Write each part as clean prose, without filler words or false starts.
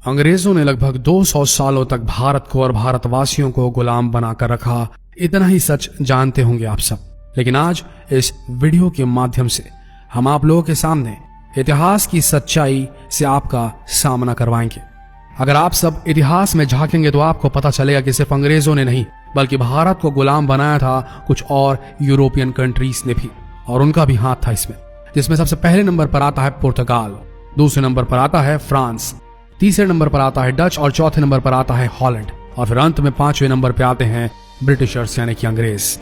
अंग्रेजों ने लगभग 200 सालों तक भारत को और भारतवासियों को गुलाम बनाकर रखा। इतना ही सच जानते होंगे आप सब। लेकिन आज इस वीडियो के माध्यम से हम आप लोगों के सामने इतिहास की सच्चाई से आपका सामना करवाएंगे। अगर आप सब इतिहास में झांकेंगे तो आपको पता चलेगा कि सिर्फ अंग्रेजों ने नहीं बल्कि भारत को गुलाम बनाया था कुछ और यूरोपियन कंट्रीज ने भी, और उनका भी हाथ था इसमें। जिसमें सबसे पहले नंबर पर आता है पुर्तगाल, दूसरे नंबर पर आता है फ्रांस, तीसरे नंबर पर आता है डच और चौथे नंबर पर आता है हॉलैंड, और फिर अंत में पांचवें नंबर पर आते हैं ब्रिटिशर्स यानी कि अंग्रेज।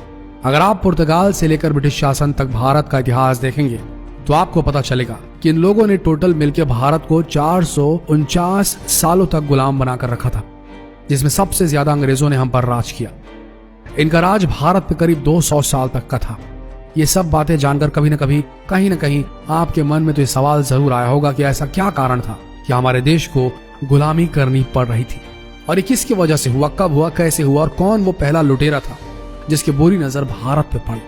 अगर आप पुर्तगाल से लेकर ब्रिटिश शासन तक भारत का इतिहास देखेंगे तो आपको पता चलेगा कि इन लोगों ने टोटल मिलकर भारत को 449 सालों तक गुलाम बनाकर रखा था, जिसमें सबसे ज्यादा अंग्रेजों ने हम पर राज किया। इनका राज भारत पे करीब 200 साल तक का था। ये सब बातें जानकर कभी न कभी कहीं न कहीं आपके मन में तो ये सवाल जरूर आया होगा कि ऐसा क्या कारण था कि हमारे देश को गुलामी करनी पड़ रही थी, और ये किसकी वजह से हुआ, कब हुआ, कैसे हुआ, और कौन वो पहला लुटेरा था जिसकी बुरी नजर भारत पे पड़ी।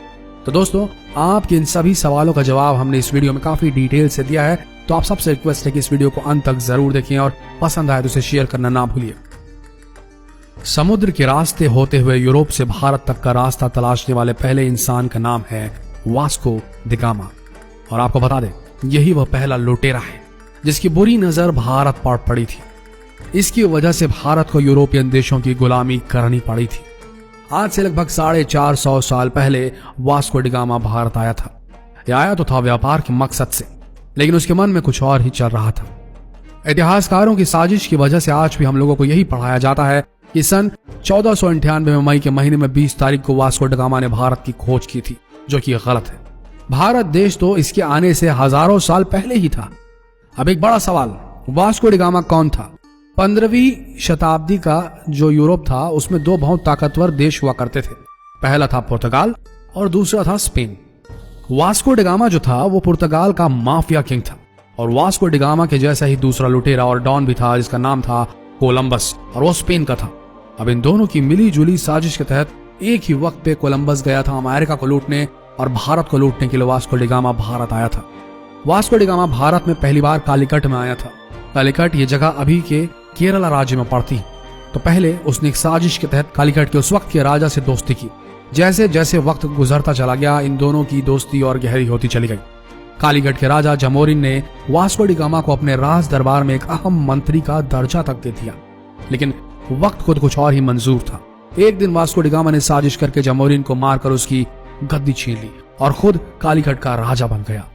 तो दोस्तों, आपके इन सभी सवालों का जवाब हमने इस वीडियो में काफी डिटेल से दिया है। तो आप सबसे रिक्वेस्ट है कि इस वीडियो को अंत तक जरूर देखें और पसंद आए तो इसे शेयर करना ना भूलिए। समुद्र के रास्ते होते हुए यूरोप से भारत तक का रास्ता तलाशने वाले पहले इंसान का नाम है वास्को द गामा। और आपको बता दें, यही वह पहला लुटेरा है जिसकी बुरी नजर भारत पर पड़ी थी। इसकी वजह से भारत को यूरोपियन देशों की गुलामी करनी पड़ी थी। आज से लगभग 450 साल पहले वास्को ड गामा भारत आया था। यह आया तो था व्यापार के मकसद से, लेकिन उसके मन में कुछ और ही चल रहा था। इतिहासकारों की साजिश की वजह से आज भी हम लोगों को यही पढ़ाया जाता है कि सन 1498 में मई के महीने में 20 तारीख को वास्को ड गामा ने भारत की खोज की थी, जो कि गलत है। भारत देश तो इसके आने से हजारों साल पहले ही था। अब एक बड़ा सवाल, वास्को ड गामा कौन था? 15वीं शताब्दी का जो यूरोप था उसमें दो बहुत ताकतवर देश हुआ करते थे। पहला था पुर्तगाल और दूसरा था स्पेन। वास्को ड गामा जो था वो पुर्तगाल का माफिया किंग था, और वास्को ड गामा के जैसा ही दूसरा लुटेरा और डॉन भी था जिसका नाम था कोलंबस, और वो स्पेन का था। अब इन दोनों की मिली जुली साजिश के तहत एक ही वक्त पे कोलंबस गया था अमेरिका को लूटने, और भारत को लूटने के लिए वास्को ड गामा भारत आया था। वास्को ड गामा भारत में पहली बार कालीकट में आया था। कालीकट ये जगह अभी के केरला राज्य में पड़ती। तो पहले उसने एक साजिश के तहत कालीकट के उस वक्त के राजा से दोस्ती की। जैसे जैसे वक्त गुजरता चला गया इन दोनों की दोस्ती और गहरी होती चली गई। कालीकट के राजा जमोरिन ने वास्को ड गामा को अपने राज दरबार में एक अहम मंत्री का दर्जा तक दे दिया, लेकिन वक्त खुद कुछ और ही मंजूर था। एक दिन वास्को ड गामा ने साजिश करके जमोरिन को मारकर उसकी गद्दी छीन ली और खुद कालीकट का राजा बन गया।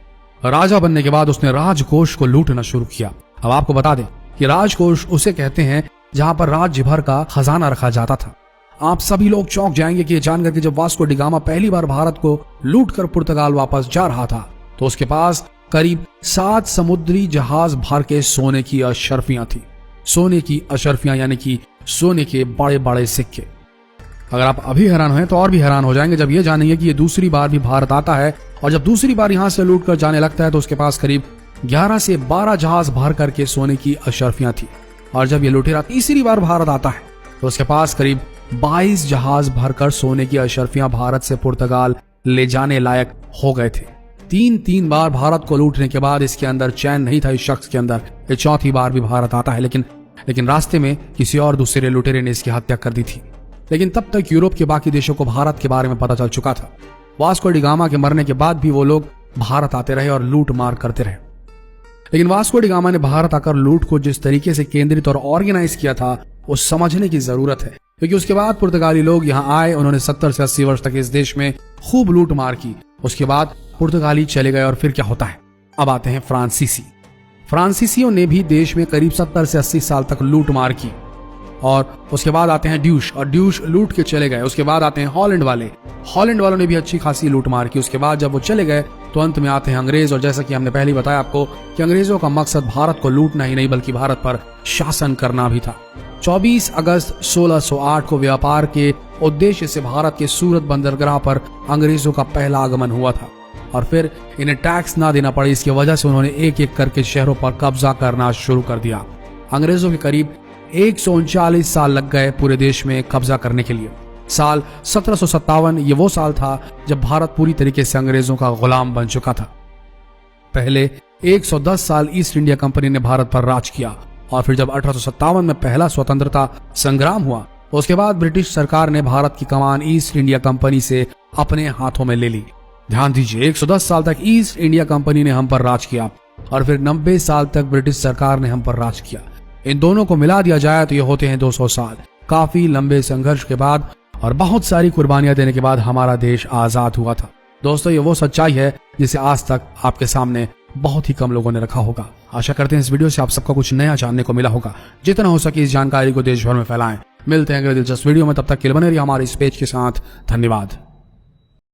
राजा बनने के बाद उसने राजकोष को लूटना शुरू किया। अब आपको बता दें कि राजकोष उसे कहते हैं जहां पर राज्य भर का खजाना रखा जाता था। आप सभी लोग चौंक जाएंगे कि ये जानकर कि जब वास्को ड गामा पहली बार भारत को लूटकर पुर्तगाल वापस जा रहा था तो उसके पास करीब 7 समुद्री जहाज भर के सोने की अशर्फियां थी। सोने की अशर्फियां यानी कि सोने के बड़े बड़े सिक्के। अगर आप अभी हैरान हुए तो और भी हैरान हो जाएंगे जब ये जानेंगे कि ये दूसरी बार भी भारत आता है, और जब दूसरी बार यहां से लूट कर जाने लगता है तो उसके पास करीब 11 से 12 जहाज भर करके सोने की अशर्फियां थी। और जब ये लुटेरा तीसरी बार भारत आता है तो उसके पास करीब 22 जहाज भरकर सोने की अशर्फियां भारत से पुर्तगाल ले जाने लायक हो गए थे। 3 बार भारत को लूटने के बाद इसके अंदर चैन नहीं था इस शख्स के अंदर। ये चौथी बार भी भारत आता है, लेकिन रास्ते में किसी और दूसरे लुटेरे ने इसकी हत्या कर दी थी। लेकिन तब तक यूरोप के बाकी देशों को भारत के बारे में पता चल चुका था। वास्को ड गामा के मरने के बाद भी वो लोग भारत आते रहे और लूट मार करते रहे। लेकिन वास्को ड गामा ने भारत आकर लूट को जिस तरीके से केंद्रित और ऑर्गेनाइज किया था वो समझने की जरूरत है, क्योंकि उसके बाद पुर्तगाली लोग यहाँ आए। उन्होंने 70 से 80 वर्ष तक इस देश में खूब लूट मार की। उसके बाद पुर्तगाली चले गए और फिर क्या होता है। अब आते हैं फ्रांसीसी। फ्रांसीसियों ने भी देश में करीब 70 से 80 साल तक लूट मार की, और उसके बाद आते हैं ड्यूश, और ड्यूश लूट के चले गए। उसके बाद आते हैं हॉलैंड वाले। हॉलैंड वालों ने भी अच्छी खासी लूट मार की। उसके बाद जब वो चले गए तो अंत में आते हैं अंग्रेज। और जैसा कि हमने पहले बताया आपको कि अंग्रेजों का मकसद भारत को लूटना ही नहीं बल्कि भारत पर शासन करना भी था। 24 अगस्त 1608 को व्यापार के उद्देश्य से भारत के सूरत बंदरगाह पर अंग्रेजों का पहला आगमन हुआ था, और फिर इन्हें टैक्स ना देना पड़े इसकी वजह से उन्होंने एक एक करके शहरों पर कब्जा करना शुरू कर दिया। अंग्रेजों के करीब 139 साल लग गए पूरे देश में कब्जा करने के लिए। साल 1757 ये वो साल था जब भारत पूरी तरीके से अंग्रेजों का गुलाम बन चुका था। पहले 110 साल ईस्ट इंडिया कंपनी ने भारत पर राज किया, और फिर जब 1857 में पहला स्वतंत्रता संग्राम हुआ, उसके बाद ब्रिटिश सरकार ने भारत की कमान ईस्ट इंडिया कंपनी से अपने हाथों में ले ली। ध्यान दीजिए, 110 साल तक ईस्ट इंडिया कंपनी ने हम पर राज किया और फिर 90 साल तक ब्रिटिश सरकार ने हम पर राज किया। इन दोनों को मिला दिया जाए तो ये होते हैं 200 साल। काफी लंबे संघर्ष के बाद और बहुत सारी कुर्बानियां देने के बाद हमारा देश आजाद हुआ था। दोस्तों, ये वो सच्चाई है जिसे आज तक आपके सामने बहुत ही कम लोगों ने रखा होगा। आशा करते हैं इस वीडियो से आप सबको कुछ नया जानने को मिला होगा। जितना हो सके इस जानकारी को देश भर में फैलाएं। मिलते हैं अगले दिलचस्प वीडियो में, तब तक के लिए बने रहिए हमारे इस पेज के साथ। धन्यवाद।